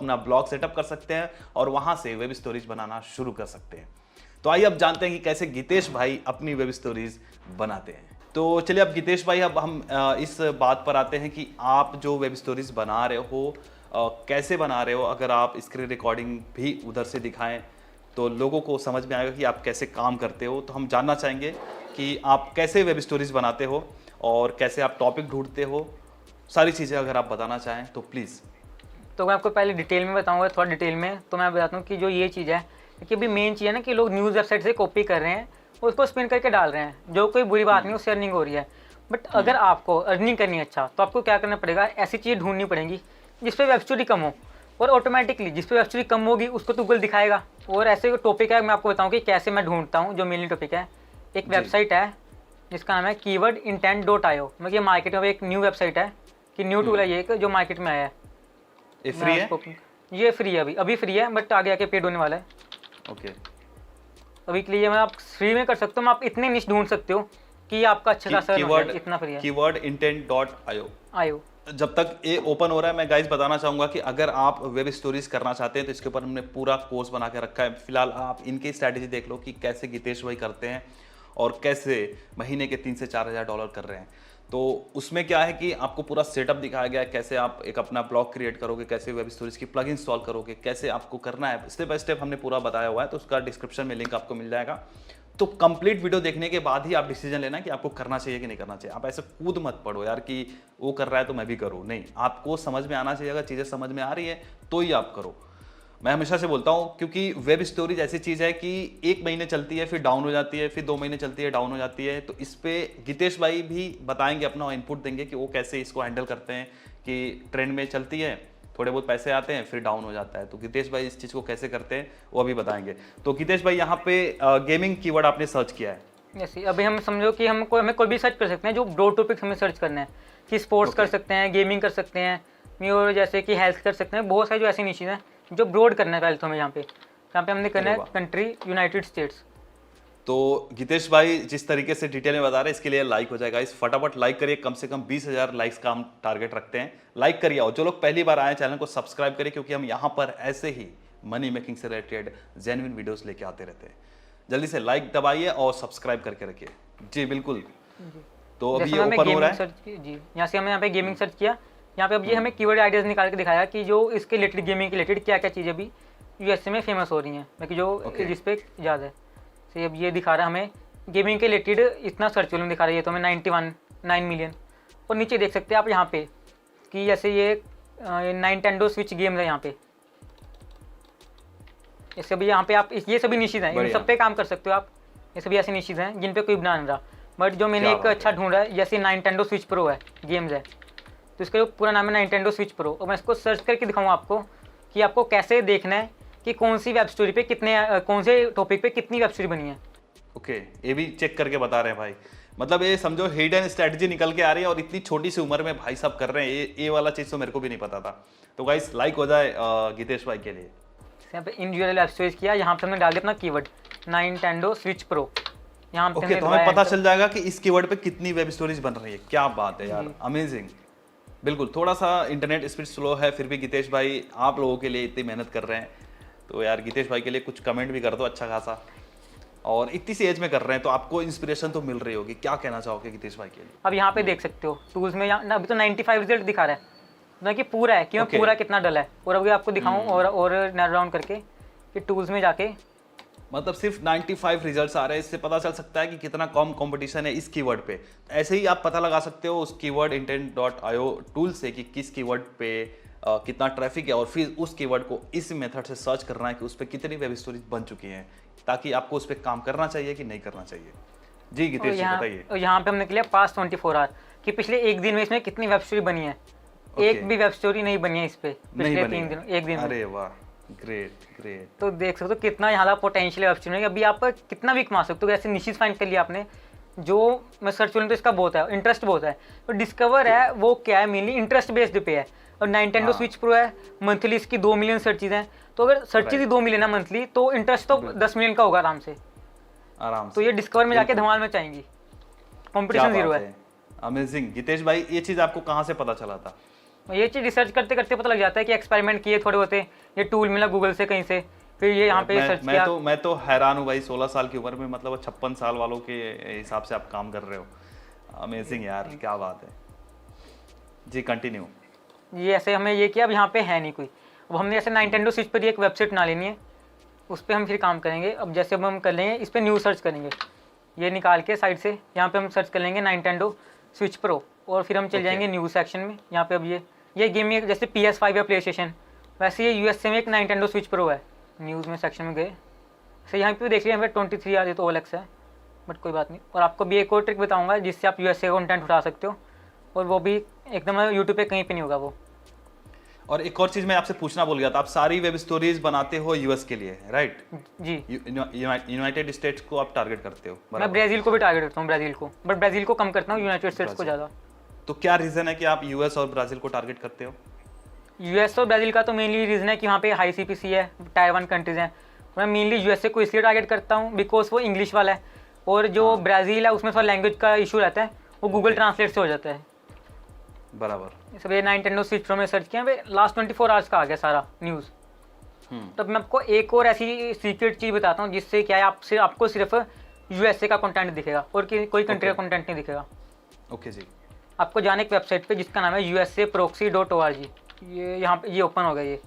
अपना blog setup कर सकते हैं और वहां से वेब स्टोरीज बनाना शुरू कर सकते हैं। तो आइए अब जानते हैं कि कैसे गीतेश भाई अपनी वेब स्टोरीज बनाते हैं। तो चलिए अब गीतेश भाई, अब हम इस बात पर आते हैं कि आप जो वेब स्टोरीज बना रहे हो कैसे बना रहे हो। अगर आप स्क्रीन रिकॉर्डिंग भी उधर से दिखाएं तो लोगों को समझ में आएगा कि आप कैसे काम करते हो। तो हम जानना चाहेंगे कि आप कैसे वेब स्टोरीज बनाते हो और कैसे आप टॉपिक ढूंढते हो। सारी चीज़ें अगर आप बताना चाहें तो प्लीज़। तो मैं आपको पहले डिटेल में बताऊंगा, थोड़ा डिटेल में। तो मैं बताता हूँ कि जो ये चीज़ है कि अभी मेन चीज़ है ना कि लोग न्यूज़ वेबसाइट से कॉपी कर रहे हैं, उसको स्पिन करके डाल रहे हैं, जो कोई बुरी बात नहीं, उससे अर्निंग हो रही है। बट अगर आपको अर्निंग करनी है अच्छा, तो आपको क्या करना पड़ेगा, ऐसी चीज़ ढूंढनी पड़ेगी जिस पे वेब स्टोरी कम हो, और ऑटोमेटिकली जिस पे वेब स्टोरी कम होगी उसको तो गूगल दिखाएगा। और ऐसे टॉपिक है, मैं आपको बताऊँ कि कैसे मैं ढूंढता हूँ। जो मेनली टॉपिक है, एक वेबसाइट है जिसका नाम है keywordintent.io। मतलब ये मार्केट में एक न्यू वेबसाइट है कि न्यू टूल है ये एक, जो मार्केट में आया है। ये फ्री है? ये फ्री है, अभी फ्री है, बट आगे आके पेड होने वाला है। ओके। अभी के लिए मैं आप फ्री में कर सकते हो, आप इतने निश ढूंढ सकते हो कि आपका अच्छा खासा इतना फ्री है। keywordintent.io आयो जब तक ये ओपन हो रहा है, मैं गाइस बताना चाहूंगा कि अगर आप वेब स्टोरीज करना चाहते हैं तो इसके ऊपर हमने पूरा कोर्स बना के रखा है। फिलहाल आप इनकी स्ट्रैटेजी देख लो कि कैसे गीतेश भाई करते हैं और कैसे महीने के 3 से 4 हज़ार डॉलर कर रहे हैं। तो उसमें क्या है कि आपको पूरा सेटअप दिखाया गया है, कैसे आप एक अपना ब्लॉग क्रिएट करोगे, कैसे वेब स्टोरीज की प्लग इंस्टॉल करोगे, कैसे आपको करना है, स्टेप बाय स्टेप हमने पूरा बताया हुआ है। तो उसका डिस्क्रिप्शन में लिंक आपको मिल जाएगा। तो कंप्लीट वीडियो देखने के बाद ही आप डिसीजन लेना कि आपको करना चाहिए कि नहीं करना चाहिए। आप ऐसे कूद मत पड़ो यार कि वो कर रहा है तो मैं भी करूँ, नहीं। आपको समझ में आना चाहिए। अगर चीज़ें समझ में आ रही है तो ही आप करो। मैं हमेशा से बोलता हूँ, क्योंकि वेब स्टोरीज ऐसी चीज़ है कि 1 महीने चलती है, फिर डाउन हो जाती है, फिर 2 महीने चलती है, डाउन हो जाती है। तो इस पे गीतेश भाई भी बताएंगे, अपना इनपुट देंगे कि वो कैसे इसको हैंडल करते हैं कि ट्रेंड में चलती है, थोड़े बहुत पैसे आते हैं, फिर डाउन हो जाता है। तो गीतेश भाई इस चीज़ को कैसे करते हैं वो अभी बताएंगे। तो गीतेश भाई, यहाँ पे गेमिंग कीवर्ड आपने सर्च किया है। जैसे अभी हम समझो कि हमें कोई भी सर्च कर सकते हैं, जो ब्रॉड टॉपिक हमें सर्च करना है, कि स्पोर्ट्स कर सकते हैं, गेमिंग कर सकते हैं, और जैसे कि हेल्थ कर सकते हैं। बहुत सारी जो ऐसी निशेज हैं जो ब्रॉड करना है। पहले तो हमें यहाँ पे हमने करना है कंट्री यूनाइटेड स्टेट्स। तो गीतेश भाई जिस तरीके से डिटेल में बता रहे हैं, इसके लिए लाइक हो जाएगा। इस फटाफट लाइक करिए, कम से कम 20,000 लाइक्स का हम टारगेट रखते हैं। लाइक करिए, और जो लोग पहली बार आए चैनल को सब्सक्राइब करिए, क्योंकि हम यहाँ पर ऐसे ही मनी मेकिंग से रिलेटेड जेन्युइन वीडियोस लेके आते रहते हैं। जल्दी से लाइक दबाइए और सब्सक्राइब करके रखिए। जी बिल्कुल। तो अभी ये ओपन हो रहा है जी। यहाँ से हमने यहाँ पे गेमिंग सर्च किया। यहाँ पे अब ये हमें कीवर्ड आइडियाज निकाल के दिखाया कि जो इसके रिलेटेड, गेमिंग के रिलेटेड क्या क्या चीज़ें अभी यूएसए में फेमस हो रही हैं, बाकी जो जिस पे ज़्यादा है। तो अब ये दिखा रहा है हमें गेमिंग के रिलेटेड इतना सर्च वॉल्यूम दिखा रहा है। ये तो हमें 9 मिलियन। और नीचे देख सकते हैं आप यहाँ पे कि जैसे ये नाइनटेंडो स्विच गेम्स है यहाँ पे। ये सभी यहाँ पे आप ये सभी निश्चित हैं, इन सब पे काम कर सकते हो आप। ये सभी ऐसे निश्चित हैं जिन पे कोई बना नहीं रहा। बट जो मैंने एक अच्छा ढूंढा है, जैसे नाइनटेंडो स्विच प्रो है, गेम्स है, तो इसका जो पूरा नाम है नाइनटेंडो स्विच प्रो। और मैं इसको सर्च करके दिखाऊँ आपको कि आपको कैसे देखना है कि कौन सी वेब स्टोरी पे कौन से टॉपिक पे कितनी वेब स्टोरी बनी है। ओके, ये भी चेक करके बता रहे हैं भाई। मतलब ये समझो हिडन स्ट्रेटजी निकल के आ रही है, और इतनी छोटी सी उम्र में भाई साहब कर रहे हैं। ये वाला चीज़ तो मेरे को भी नहीं पता था। तो गाइस लाइक हो जाए गीतेश भाई के लिए। यहाँ पे इंडिविजुअल वेब स्टोरीज किया, यहाँ पे हमने डाल दिया अपना कीवर्ड नाइनटेंडो स्विच प्रो। यहाँ पे तो हमें पता चल जाएगा कि इस कीवर्ड पे कितनी वेब स्टोरीज बन रही है। क्या बात है यार, अमेजिंग। बिल्कुल, थोड़ा सा इंटरनेट स्पीड स्लो है, फिर भी गीतेश भाई आप लोगों के लिए इतनी मेहनत कर रहे हैं। तो यार गीतेश भाई के लिए कुछ कमेंट भी कर दो अच्छा खासा। और इतनी सी एज में कर रहे हैं तो आपको इंस्पिरेशन तो मिल रही होगी। क्या कहना चाहोगे गीतेश भाई के लिए? अब यहाँ पे देख सकते हो टूल्स में, अभी तो 95 रिजल्ट दिखा रहा है ना, कि पूरा है कि पूरा कितना डल है। और अभी आपको दिखाऊं और नैरो डाउन करके कि टूल्स में जाके, मतलब सिर्फ 95 रिजल्ट्स आ रहे हैं। इससे पता चल सकता है कि कितना कम कंपटीशन है इस कीवर्ड पे। ऐसे ही आप पता लगा सकते हो उस keywordintent.io टूल से कि किस कीवर्ड पे कितना ट्रैफिक है, और फिर उस कीवर्ड को इस मेथड से सर्च करना है कि उस पर कितनी वेब स्टोरीज बन चुकी हैं, ताकि आपको उस पर काम करना चाहिए कि नहीं करना चाहिए। जी गीतेश जी बताइए। यहाँ पे हमने लिया पास 24 आवर कि पिछले एक दिन में इसमें कितनी वेब स्टोरी बनी है। एक भी वेब स्टोरी नहीं बनी है इस पे पिछले 3 दिन, एक दिन में। अरे वाह, ग्रेट ग्रेट। तो देख सकते हो कितना यहाँ पोटेंशियल वेब स्टोरी है। अभी आप कितना भी कमा सकते हो। जैसे निशित फाइंड कर लिया आपने, जो मैं सर्च करूँ तो इसका बहुत है, इंटरेस्ट बहुत है। तो डिस्कवर है वो क्या है, मेनली इंटरेस्ट बेस्ड पे है। और नाइनटेंडो स्विच प्रो है, मंथली इसकी 2 मिलियन सर्चेज हैं। तो अगर सर्चेज ही 2 मिलियन है मंथली, तो इंटरेस्ट तो 10 मिलियन का होगा आराम से। तो ये डिस्कवर में जाके धमाल में चाहेंगी, कंपटीशन जीरो है। अमेजिंग। गीतेश भाई, ये चीज आपको कहाँ से पता चला था? ये चीज़ रिसर्च करते करते पता लग जाता है कि एक्सपेरिमेंट किए थोड़े होते, ये टूल मिला गूगल से कहीं से, फिर ये यहाँ पे सर्च किया। मैं तो हैरान हूँ भाई, 16 साल की उम्र में मतलब 56 साल वालों के हिसाब से आप काम कर रहे हो। अमेजिंग यार, क्या बात है। जी कंटिन्यू। ये ऐसे हमें ये किया, अब यहाँ पे है नहीं कोई, अब हमने ऐसे नाइंटेंडो स्विच पर एक वेबसाइट बना लेनी है, उस पर हम फिर काम करेंगे। अब जैसे अब हम कर लेंगे इस पर न्यू सर्च करेंगे, ये निकाल के साइड से यहाँ पे हम सर्च कर लेंगे नाइंटेंडो स्विच प्रो, और फिर हम चल जाएंगे न्यूज़ सेक्शन में। यहाँ पे अब ये गेम में जैसे PS5 या प्ले स्टेशन, वैसे ये USA में एक नाइंटेंडो स्विच प्रो है। न्यूज़ में सेक्शन में गए, सो यहाँ पे देख लिया यहाँ पे 23 आ रही तो OLX है, बट कोई बात नहीं। और आपको भी एक और ट्रिक बताऊँगा जिससे आप USA का कंटेंट उठा सकते हो, और वो भी एकदम यूट्यूब पे कहीं पे नहीं होगा वो। और एक और चीज मैं आपसे पूछना भूल गया था, आप सारी वेब स्टोरीज बनाते हो यूएस के लिए, राइट? जी, यूनाइटेड स्टेट्स को आप टारगेट करते हो? मैं ब्राज़ील को भी टारगेट करता हूँ, ब्राज़ील को, बट ब्राज़ील को कम करता हूँ, यूनाइटेड स्टेट्स को ज़्यादा। तो क्या रीजन है कि आप यूएस और ब्राजील को टारगेट करते हो? US और ब्राज़ील का तो मेनली रीज़न है कि वहाँ पे हाई CPC है, टायर 1 कंट्रीज़ हैं। मैं मेनली USA को इसलिए टारगेट करता हूँ बिकॉज वो इंग्लिश वाला है, और जो ब्राज़ील है उसमें थोड़ा लैंग्वेज का इशू रहता है, वो गूगल ट्रांसलेट से हो जाता है। बराबर। सब ये नाइंटेंडो स्विच प्रो में सर्च किया, वे लास्ट 24 आवर्स का आ गया सारा न्यूज़। तब मैं आपको एक और ऐसी सीक्रेट चीज़ बताता हूँ जिससे क्या है, आपको सिर्फ USA का कंटेंट दिखेगा और कोई कंट्री का कंटेंट नहीं दिखेगा। ओके जी। आपको जाने एक वेबसाइट पे जिसका नाम है usaproxy.org। ये यहाँ पे ये ओपन हो गया, ये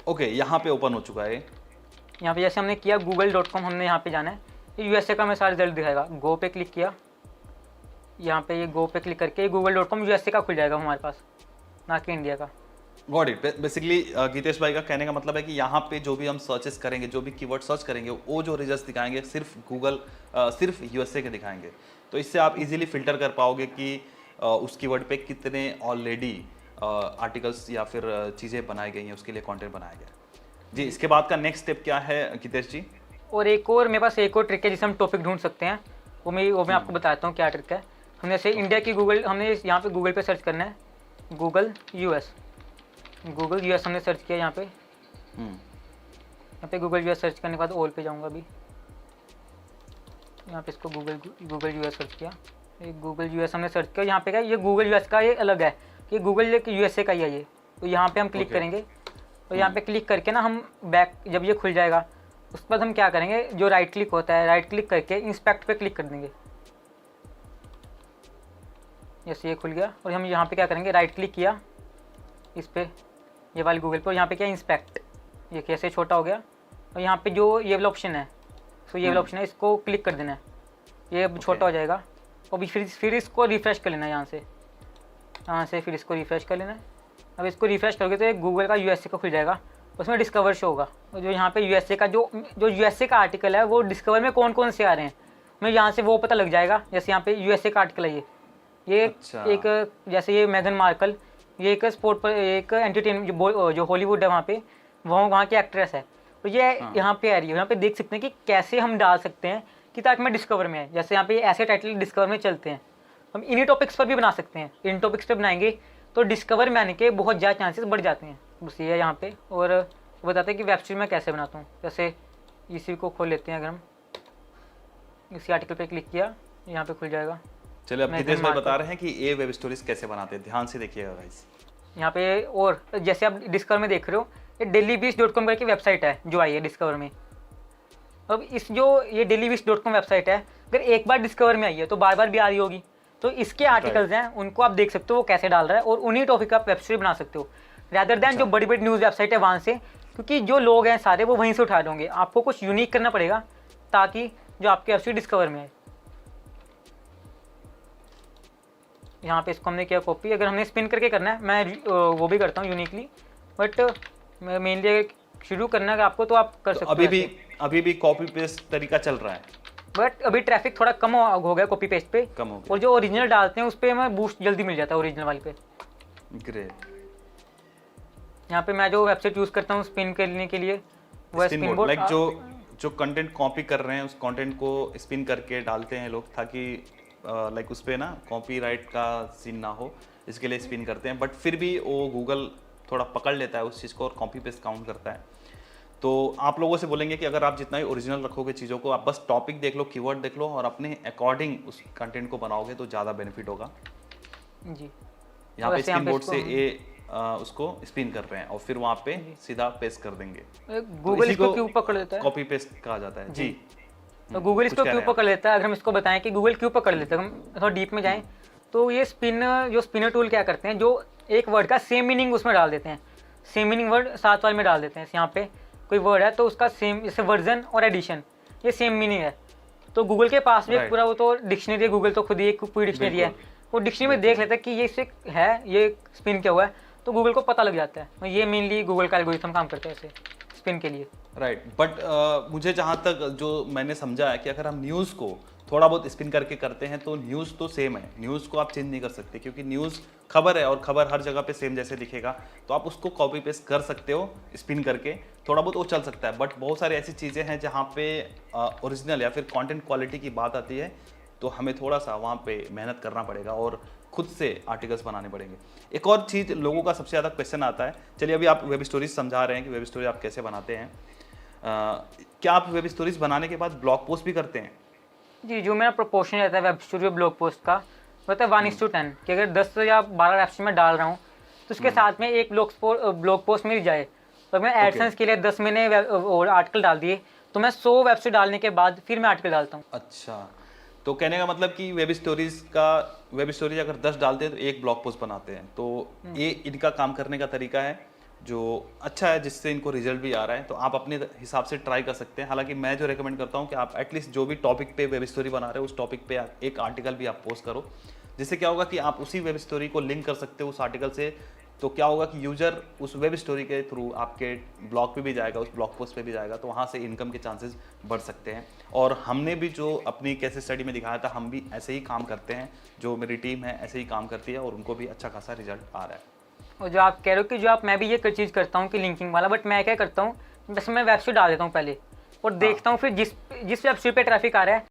ओके, यहाँ पे ओपन हो चुका है। यहाँ पे जैसे हमने किया google.com, हमने यहाँ पे जाना है, ये USA का हमें सारा रिजल्ट दिखाएगा। गो पे क्लिक किया, यहाँ पे ये गो पे क्लिक करके google.com USA का खुल जाएगा हमारे पास, ना कि इंडिया का। Got it. बेसिकली गीतेश भाई का कहने का मतलब है कि यहाँ पे जो भी हम सर्चेस करेंगे, जो भी कीवर्ड सर्च करेंगे, वो जो रिजल्ट्स दिखाएंगे सिर्फ सिर्फ USA के दिखाएंगे। तो इससे आप इजीली फिल्टर कर पाओगे कि उस कीवर्ड पे कितने ऑलरेडी आर्टिकल्स या फिर चीज़ें बनाई गई हैं, उसके लिए कंटेंट बनाया गया जी। इसके बाद का नेक्स्ट स्टेप क्या है गीतेश जी? और एक और मेरे पास एक और ट्रिक है जिससे हम टॉपिक ढूंढ सकते हैं, वो मैं आपको बताता हूँ क्या ट्रिक है। हमने जैसे इंडिया की हमने यहाँ पे गूगल पे सर्च करना है, गूगल US हमने सर्च किया यहाँ पे। यहाँ पे गूगल US सर्च करने के बाद ऑल पे जाऊँगा अभी। यहाँ पे इसको गूगल US सर्च किया, ये गूगल US हमने सर्च किया। यहाँ पे क्या, ये गूगल US का ये अलग है, कि गूगल USA का ही है ये। तो यहाँ पे हम क्लिक करेंगे, और यहाँ पे क्लिक करके ना हम बैक, जब ये खुल जाएगा उसके बाद हम क्या करेंगे, जो राइट क्लिक होता है, राइट क्लिक करके इंस्पेक्ट पे क्लिक कर देंगे। जैसे ये खुल गया, और हम यहाँ पे क्या करेंगे, राइट क्लिक किया इस पर, ये वाले गूगल पे, और यहाँ पे क्या इंस्पेक्ट, ये कैसे छोटा हो गया, और यहाँ पे जो ये वाला ऑप्शन है, तो ये वाला ऑप्शन है, इसको क्लिक कर देना है, ये छोटा हो जाएगा। और फिर इसको रिफ्रेश कर लेना है यहाँ से फिर इसको रिफ्रेश कर लेना है। अब इसको रिफ्रेश करोगे तो एक गूगल का USA का खुल जाएगा, उसमें डिस्कवर शो होगा। और जो यहाँ पे USA का जो USA का आर्टिकल है, वो डिस्कवर में कौन कौन से आ रहे हैं, हमें यहाँ से वो पता लग जाएगा। जैसे यहाँ पे USA का आर्टिकल है, ये अच्छा। एक जैसे ये मेगन मार्कल, ये एक स्पोर्ट पर, एक एंटरटेनमेंट जो हॉलीवुड है वहाँ पे, वहाँ की एक्ट्रेस है, तो ये यहाँ पे आ रही है। यहाँ पे देख सकते हैं कि कैसे हम डाल सकते हैं कि ताकि मैं डिस्कवर में आए। जैसे यहाँ पे ऐसे टाइटल डिस्कवर में चलते हैं, हम इन्हीं टॉपिक्स पर भी बना सकते हैं। इन टॉपिक्स पे बनाएंगे तो डिस्कवर में आने के बहुत ज़्यादा चांसेस बढ़ जाते हैं। बस ये है यहाँ पे। और बताते हैं कि वेबसाइट में कैसे बनाता हूँ। जैसे इसी को खोल लेते हैं, अगर हम इसी आर्टिकल पे क्लिक किया, यहाँ पे खुल जाएगा। चलिए, अब गीतेश भाई बता रहे हैं कि ये वेब स्टोरीज कैसे बनाते हैं, ध्यान से देखिएगा गाइस। यहाँ पे और जैसे आप डिस्कवर में देख रहे हो, ये dailybeast.com करके वेबसाइट है जो आई है डिस्कवर में। अब ये dailybeast.com वेबसाइट है, अगर एक बार डिस्कवर में आई है तो बार बार भी आ रही होगी। तो इसके आर्टिकल्स हैं, उनको आप देख सकते हो वो कैसे डाल रहा है, और उन्हीं टॉपिक का आप वेबसाइट बना सकते हो, रैदर दैन जो बड़ी बड़ी न्यूज़ वेबसाइट है वहाँ से, क्योंकि जो लोग हैं सारे वो वहीं से उठा लेंगे। आपको कुछ यूनिक करना पड़ेगा ताकि जो आपके वेबसाइट डिस्कवर में आए। यहाँ पे इसको हमने किया कॉपी। अगर हमने स्पिन करके करना है, मैं वो भी करता हूँ यूनिकली, बट मैं मेनली शुरू करना है आपको, तो आप कर सकते हो। अभी भी कॉपी पेस्ट तरीका चल रहा है, बट अभी ट्रैफिक थोड़ा कम हो गया कॉपी पेस्ट पे, कम हो गया। और जो ओरिजिनल डालते हैं उस पर मैं बूस्ट जल्दी मिल जाता है ओरिजिनल वाले पे। ग्रेट। यहाँ पे मैं जो वेबसाइट यूज़ करता हूँ स्पिन करने के लिए, वो स्पिन बोर्ड। लाइक जो कंटेंट कॉपी कर रहे हैं उस कंटेंट को स्पिन करके डालते हैं लोग, ताकि लाइक उस पर ना कॉपीराइट का सीन ना हो, इसके लिए स्पिन करते हैं। बट फिर भी वो गूगल थोड़ा पकड़ लेता है उस चीज़ को और कॉपी पेस्ट काउंट करता है। तो आप लोगों से बोलेंगे कि अगर आप जितना ही ओरिजिनल रखोगे चीज़ों को, आप बस टॉपिक देख लो, कीवर्ड देख लो, और अपने अकॉर्डिंग उस कंटेंट को बनाओगे तो ज़्यादा बेनिफिट होगा जी। यहाँ पे वैसे यहाँ स्पिन पे बोर्ड से इसको ए उसको स्पिन कर रहे हैं और फिर वहाँ पे सीधा पेस्ट कर देंगे। गूगल इसको क्यों पकड़ लेता है? कॉपी पेस्ट कहा जाता है जी। तो गूगल इसको कह क्यों रहे हैं पकड़ लेता है? अगर हम इसको बताएं कि गूगल क्यों पकड़ लेता है, हम थोड़ा डीप में जाएं तो ये जो स्पिनर टूल क्या करते हैं, जो एक वर्ड का सेम मीनिंग उसमें डाल देते हैं। सेम मीनिंग वर्ड साथ वाले में डाल देते हैं। यहाँ पे कोई वर्ड है तो उसका सेम, जैसे वर्जन और एडिशन, ये सेम मीनिंग है। तो गूगल के पास भी एक Right. पूरा वो तो डिक्शनरी है, गूगल तो खुद ही एक पूरी डिक्शनरी है। वो डिक्शनरी में देख लेता है कि ये इससे है, ये स्पिन क्या हुआ है, तो गूगल को पता लग जाता है। तो ये मेनली गूगल का एल्गोरिथम काम करता है ऐसे स्पिन के लिए। राइट, बट मुझे जहाँ तक जो मैंने समझा है कि अगर हम न्यूज़ को थोड़ा बहुत स्पिन करके करते हैं तो न्यूज़ तो सेम है, न्यूज़ को आप चेंज नहीं कर सकते क्योंकि न्यूज़ खबर है और खबर हर जगह पे सेम जैसे दिखेगा। तो आप उसको कॉपी पेस्ट कर सकते हो स्पिन करके, थोड़ा बहुत वो चल सकता है। बट बहुत सारी ऐसी चीज़ें हैं जहाँ पे ओरिजिनल या फिर कंटेंट क्वालिटी की बात आती है तो हमें थोड़ा सा वहाँ पे मेहनत करना पड़ेगा और खुद से आर्टिकल्स बनाने पड़ेंगे। एक और चीज़ लोगों का सबसे ज़्यादा क्वेश्चन आता है, चलिए अभी आप वेब स्टोरीज समझा रहे हैं कि वेब स्टोरी आप कैसे बनाते हैं। क्या आप वेब स्टोरीज बनाने के बाद ब्लॉग पोस्ट भी करते हैं? जी, जो मेरा प्रोपोर्शन रहता है वेब स्टोरी ब्लॉग पोस्ट का, वो होता है 1:10 कि अगर 10 या 12 वेब स्टोरी में डाल रहा हूँ तो उसके साथ में एक ब्लॉग पोस्ट मिल जाए। तो मैं एडसेंस के लिए 10 मैंने आर्टिकल डाल दिए तो मैं 100 वेब स्टोरी डालने के बाद फिर मैं आर्टिकल डालता हूँ। अच्छा, तो कहने का मतलब कि वेब स्टोरीज अगर 10 डालते हैं तो एक ब्लॉग पोस्ट बनाते हैं। तो ये इनका काम करने का तरीका है जो अच्छा है, जिससे इनको रिजल्ट भी आ रहा है। तो आप अपने हिसाब से ट्राई कर सकते हैं। हालांकि मैं जो रेकमेंड करता हूँ कि आप एटलीस्ट जो भी टॉपिक पे वेब स्टोरी बना रहे हो उस टॉपिक पे एक आर्टिकल भी आप पोस्ट करो, जिससे क्या होगा कि आप उसी वेब स्टोरी को लिंक कर सकते हो उस आर्टिकल से। तो क्या होगा कि यूजर उस वेब स्टोरी के थ्रू आपके ब्लॉग पे भी जाएगा, उस ब्लॉग पोस्ट पे भी जाएगा, तो वहाँ से इनकम के चांसेस बढ़ सकते हैं। और हमने भी जो अपनी कैसे स्टडी में दिखाया था, हम भी ऐसे ही काम करते हैं, जो मेरी टीम है ऐसे ही काम करती है और उनको भी अच्छा खासा रिजल्ट आ रहा है। और जो आप कह रहे हो कि मैं भी ये चीज़ करता हूँ कि लिंकिंग वाला, बट मैं क्या करता हूँ, जैसे मैं वेब स्टोरी डाल देता हूँ पहले और देखता हूँ फिर जिस वेब स्टोरी पे ट्रैफिक आ रहा है